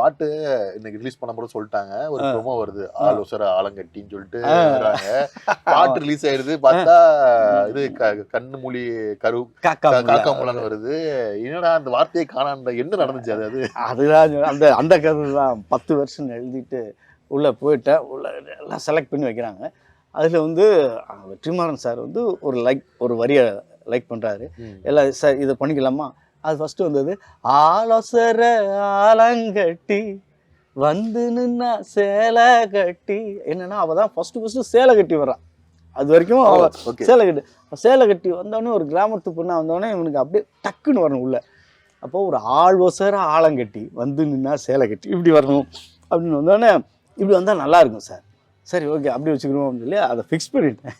பாட்டு இன்னைக்கு ரிலீஸ் பண்ண கூட சொல்லிட்டாங்க, ஒரு ப்ரோமோ வருது, ஆலோசர ஆலங்கட்டின்னு சொல்லிட்டு வர்றாங்க. பாட்டு ரிலீஸ் ஆயிடுது, பார்த்தா இது கண்ணு மூலி காக்கா முலான்னு வருது. என்னடா அந்த வார்த்தையை காணாண்ட, என்ன நடந்துச்சு அது? அதுதான் அந்த கதை தான். 10 வருஷம் எழுதிட்டு உள்ளே போயிட்டேன். உள்ள எல்லாம் செலக்ட் பண்ணி வைக்கிறாங்க. அதில் வந்து வெற்றிமாறன் சார் வந்து ஒரு வரியை லைக் பண்ணுறாரு. எல்லாம் சார் இதை பண்ணிக்கலாமா? அது ஃபஸ்ட்டு வந்தது, ஆலோசர ஆலங்கட்டி வந்து நின்னா சேலை கட்டி. என்னன்னா அவள் தான் ஃபஸ்ட்டு சேலை கட்டி வர்றான். அது வரைக்கும் சேலை கட்டி வந்தோடனே ஒரு கிராமத்து பொண்ணாக வந்தோடனே இவனுக்கு அப்படியே டக்குன்னு வரணும் உள்ள. அப்போது ஒரு ஆலோசர ஆலங்கட்டி வந்து நின்னா சேலை கட்டி இப்படி வரணும் அப்படின்னு வந்தோடனே, இப்படி வந்தால் நல்லா இருக்கும் சார். சரி ஓகே அப்படி வச்சுக்கிறோம் அப்படின்னு சொல்லி அதை ஃபிக்ஸ் பண்ணிட்டேன்.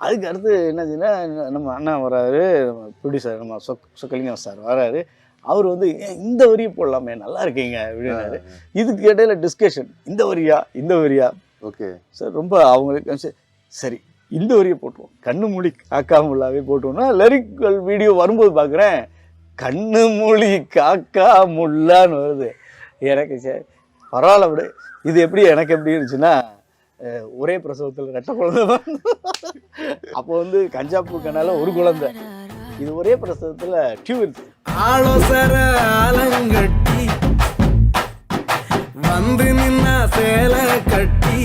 அதுக்கு அடுத்து என்னாச்சுன்னா, நம்ம அண்ணா வராரு, ப்ரொடியூசர் நம்ம சொக்கலிங்கம் சார் வராரு. அவர் வந்து இந்த வரியை போடலாமே, நல்லா இருக்கீங்க அப்படின்னாரு. இதுக்கு இடையில டிஸ்கஷன், இந்த வரியா ஓகே சார் ரொம்ப அவங்களுக்கு சரி இந்த வரியை போட்டுருவோம், கண்ணு மூடி காக்கா முல்லாவே போட்டுவோம்னா, லிரிக்கல் வீடியோ வரும்போது பார்க்குறேன் கண்ணு மூடி காக்கா முல்லான்னு வருது. எனக்கு சரி பரவாயில்ல விட. இது எப்படி எனக்கு எப்படி இருந்துச்சுன்னா, ஒரே பிரசவத்தில் 2 குழந்தை. அப்போ வந்து கஞ்சாப்பூ கனால ஒரு குழந்தை, இது ஒரே பிரசவத்தில் டியூப். ஆலோசர ஆலங்கட்டி வந்து நின்னா சேலை கட்டி